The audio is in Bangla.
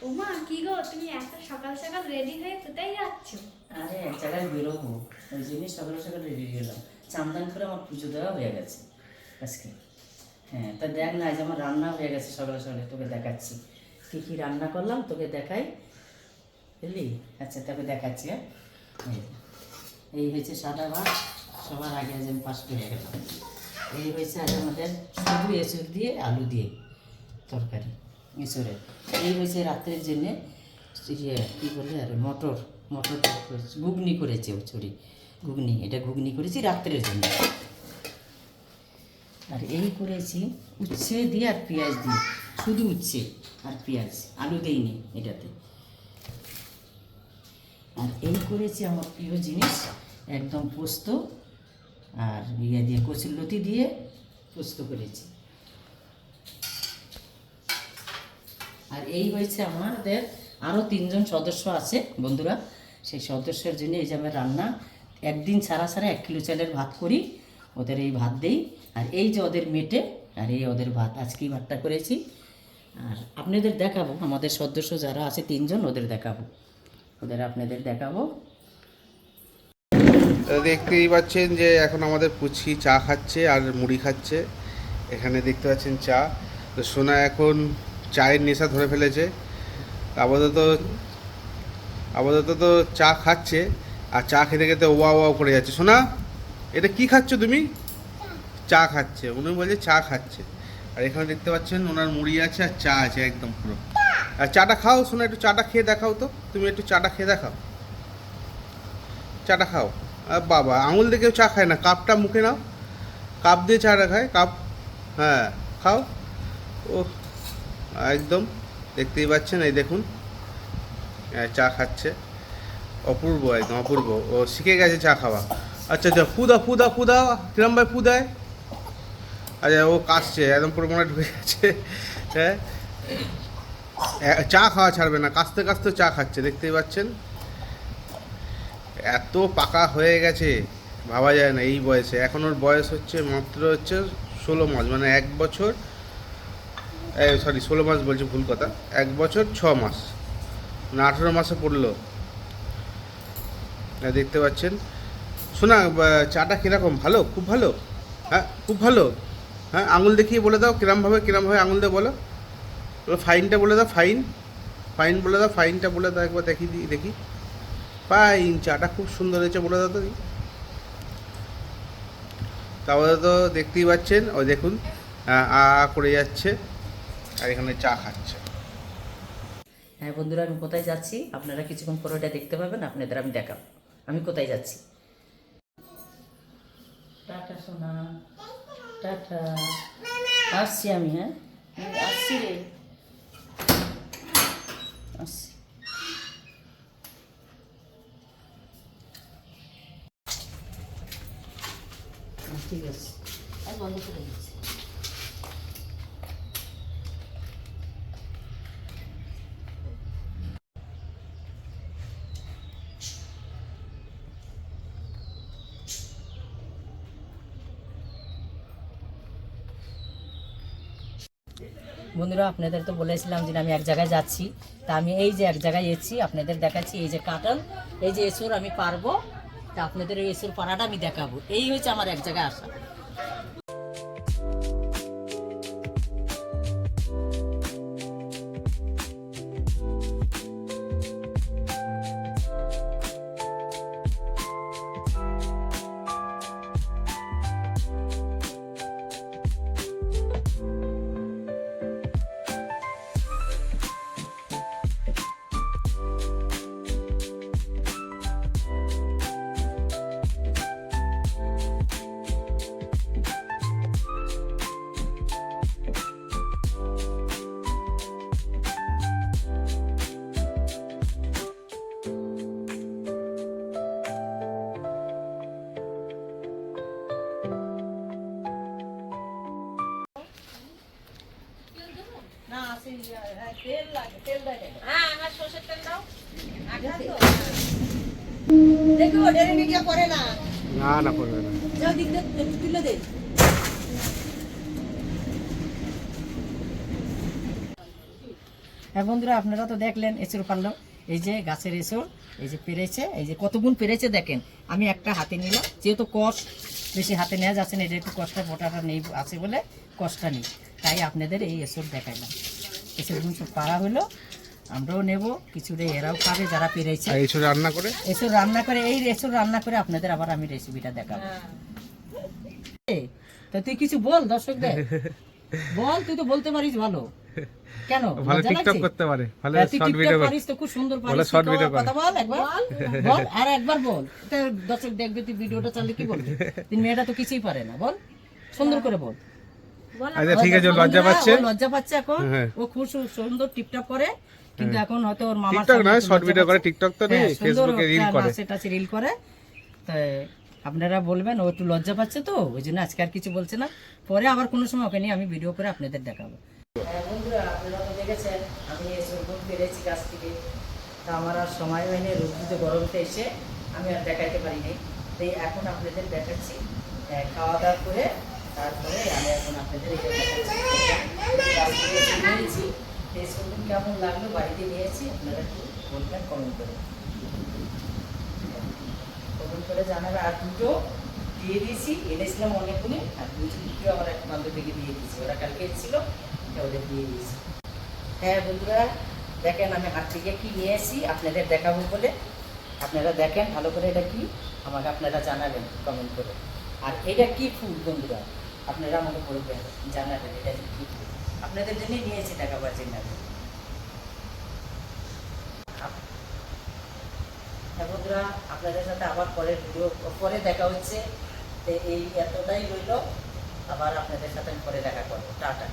ওমা কি গো, তুমি এত সকাল সকাল রেডি হয়ে কোথায় যাচ্ছ? আরে এক জায়গায় বেরোবো, ওই জন্যই সকাল সকাল রেডি গেলাম। চান করে আমার পুজো দেওয়া হয়ে গেছে আজকে। হ্যাঁ, তা দেখ না, আজ আমার রান্না হয়ে গেছে সকালে সকালে, তোকে দেখাচ্ছি কী কী রান্না করলাম, তোকে দেখাই, বুঝলি? আচ্ছা, তোকে দেখাচ্ছি। হ্যাঁ, এই হয়েছে সাদা ভাত, সবার আগে আজ আমি ফার্স্ট হয়ে গেলাম। এই হয়েছে আজ আমাদের শুধু এঁচুড় দিয়ে আলু দিয়ে তরকারি, এঁচুড়ের। এই হয়েছে রাত্রের জন্যে ইয়ে কী বলে আর মটর মটর ঘুগনি করেছে, ছড়ি ঘুগনি, এটা ঘুগনি করেছি রাত্রের জন্য। আর এই করেছি উচ্ছে দিয়ে আর পেঁয়াজ দিয়ে, শুধু উচ্ছে আর পেঁয়াজ, আলু দিইনি এটাতে। আর এই করেছি আমার প্রিয় জিনিস, একদম পোস্ত আর ইয়ে দিয়ে কচুরলতি দিয়ে পোস্ত করেছি। আর এই হয়েছে আমাদের আরও 3জন সদস্য আছে বন্ধুরা, সেই সদস্যের জন্য এই যে আমার রান্না। একদিন ছাড়া ছাড়া 1 কিলো চালের ভাত করি, ওদের এই ভাত দেই। আর এই যে ওদের মেটে, আর এই ওদের ভাত, আজকেই ভাতটা করেছি। আর আপনাদের দেখাবো, আমাদের সদস্য যারা আছে 3জন, ওদের দেখাবো, ওদের আপনাদের দেখাবো। দেখতেই পাচ্ছেন যে এখন আমাদের পুচি চা খাচ্ছে আর মুড়ি খাচ্ছে। এখানে দেখতে পাচ্ছেন চা। তো সোনা এখন চায়ের নেশা ধরে ফেলেছে। আপাতত আপাতত তো চা খাচ্ছে, আর চা খেতে খেতে ওয়া ওয়া করে যাচ্ছে। সোনা, এটা কি খাচ্ছ তুমি? চা খাচ্ছে, উনি বলছে চা খাচ্ছে। আর এখানে দেখতে পাচ্ছেন ওনার মুড়ি আছে আর চা আছে একদম পুরো। আর চাটা খাও সোনা, একটু চাটা খেয়ে দেখাও তো, তুমি একটু চাটা খেয়ে দেখাও, চাটা খাও। আর বাবা, আঙুল দিয়ে কেউ চা খায় না, কাপটা মুখে নাও, কাপ দিয়ে চাটা খায়, কাপ। হ্যাঁ, খাও। ও একদম দেখতেই পাচ্ছেন, এই দেখুন চা খাচ্ছে, অপূর্ব, একদম অপূর্ব। ও শিখে গেছে চা খাওয়া। আচ্ছা আচ্ছা, ফুদা ফুদা ফুদা, কিরম ভাই ফুদায়? আচ্ছা, ও কাশছে একদম, পুরো মনে ঢুকে গেছে। হ্যাঁ, চা খাওয়া ছাড়বে না, কাশতে কাশতে চা খাচ্ছে, দেখতেই পাচ্ছেন। এত পাকা হয়ে গেছে ভাবা যায় না এই বয়সে। এখন ওর বয়স হচ্ছে মাত্র 16 মাস, মানে 1 বছর, সরি 16 মাস বলছি, ভুল কথা, 1 বছর 6 মাস, মানে 18 মাসে পড়লো। দেখতে পাচ্ছেন। শোনা, চাটা কীরকম? ভালো, খুব ভালো? হ্যাঁ, খুব ভালো। হ্যাঁ, আঙুল দেখিয়ে বলে দাও কিরমভাবে আঙুল দিয়ে বলো, ফাইনটা বলে দাও, ফাইন বলে দাও, ফাইনটা বলে দাও একবার, দেখি। ফাইন, চাটা খুব সুন্দর হয়েছে বলে দাও তো। তারপরে তো দেখতেই পাচ্ছেন, ওই দেখুন আ করে যাচ্ছে, আর এখানে চা খাচ্ছে। হ্যাঁ বন্ধুরা, আমি কোথায় যাচ্ছি আপনারা কিছুক্ষণ পরে ওটা দেখতে পাবেন, আপনাদের আমি দেখাবো আমি কোথায় যাচ্ছি। টাটা সোনা, টাটা, আসছি আমি। হ্যাঁ, আসছি রে, আসছি। ঠিক আছে, আর বন্ধ করে দিচ্ছি। বন্ধুরা, আপনাদের তো বলেছিলাম যে আমি এক জায়গায় যাচ্ছি, তা আমি এই যে এক জায়গায় এসেছি, আপনাদের দেখাচ্ছি। এই যে কাঁঠাল, এই যে এসুর আমি পারবো, তা আপনাদের এই এসুর পাড়াটা আমি দেখাবো। এই হয়েছে আমার এক জায়গায় আসা। না করবে না। হ্যাঁ বন্ধুরা, আপনারা তো দেখলেন এঁচড় পারলো, এই যে গাছের এঁচড়, এই যে পেরেছে, এই যে কত গুণ পেরেছে দেখেন। আমি একটা হাতে নিলাম, যেহেতু কষ বেশি হাতে নেওয়া যাচ্ছে না, এটা একটু কষ্টা ফোটাটা নেই আছে বলে কষ্টটা নেই, তাই আপনাদের এই এঁচড় দেখাইলাম। এঁচড়গুলো সব পাড়া হলো, আমরাও নেব কিছুটা, এরাও খাবে যারা পেরেছে। আর এসব রান্না করে এঁচড় রান্না করে, এই এঁচড় রান্না করে আপনাদের আবার আমি রেসিপিটা দেখাবো। তা তুই কিছু বল দর্শকদের, বল, তুই তো বলতে পারিস ভালো, কেন ভালো লজ্জা টিকটক লাগছে? করতে পারে, ভালো হ্যাঁ, তুই শর্ট টিকটক ভিডিও পারিস তো, খুব সুন্দর বলে পারিস, short তুই video তো করে। কথা বল একবার, বল আর একবার বল, তা দর্শক দেখবে তুই ভিডিওটা চালিয়ে কি বলবি, তুই মেয়েটা তো কিছুই পারে না, বল সুন্দর করে বল। আচ্ছা ঠিক আছে, ও লজ্জা পাচ্ছে। ও লজ্জা পাচ্ছে এখন, হ্যাঁ। ও খুব সুন্দর টিপটপ করে, কিন্তু এখন হয়তো ওর মামার টিকটক সামনে নয়, একটু শর্ট লজ্জা ভিডিও করে, পাচ্ছে। টিকটক তো নেই, হ্যাঁ, সুন্দর ফেসবুকে রিল একটা করে। নাচে টাচে রিল করে, তাই আপনারা বলবেন ও একটু লজ্জা পাচ্ছে তো, ওই জন্য আজকে আর কিছু বলছে না, পরে আবার কোনো সময় ওকে নিয়ে আমি ভিডিও করে আপনাদের দেখাবো। বন্ধুরা, আপনারা তো দেখেছেন আমি সরবত পেরেছি গাছ থেকে, তা আমার আর সময় হয়নি, রোদ্রিত গরমতে এসে আমি আর দেখাইতে পারিনি, তাই এখন আপনাদের দেখাচ্ছি। খাওয়া দাওয়া করে তারপরে আমি এখন আপনাদের এটা দেখাচ্ছি। গাছ থেকে এসে নিয়েছি, এই সরবত কেমন লাগলো বাড়িতে নিয়েছি, আপনারা একটু বলবেন কমেন্ট করে, কমেন্ট করে জানাবে। আর দুটো দিয়ে দিয়েছি, এনেছিলাম অনেকগুলি, আর দুটো আমার এক বান্ধবীকে দিয়ে দিয়েছি, ওরা কালকে এসেছিল, ওদের দিয়ে দিয়েছি। হ্যাঁ বন্ধুরা, দেখেন আমি হাট থেকে কি নিয়ে এসেছি আপনাদের দেখাবো বলে, আপনারা দেখেন ভালো করে, এটা কি আমাকে আপনারা জানাবেন কমেন্ট করে। আর এটা কি ফুল বন্ধুরা, আপনারা আমাকে বলবেন, জানাবেন এটা কি ফুল, আপনাদের জন্যই নিয়েছি দেখাবার জন্য। হ্যাঁ বন্ধুরা, আপনাদের সাথে আবার পরের ভিডিও পরে দেখা হচ্ছে, এই এতটাই রইল, আবার আপনাদের সাথে আমি পরে দেখা করবো, টাটা।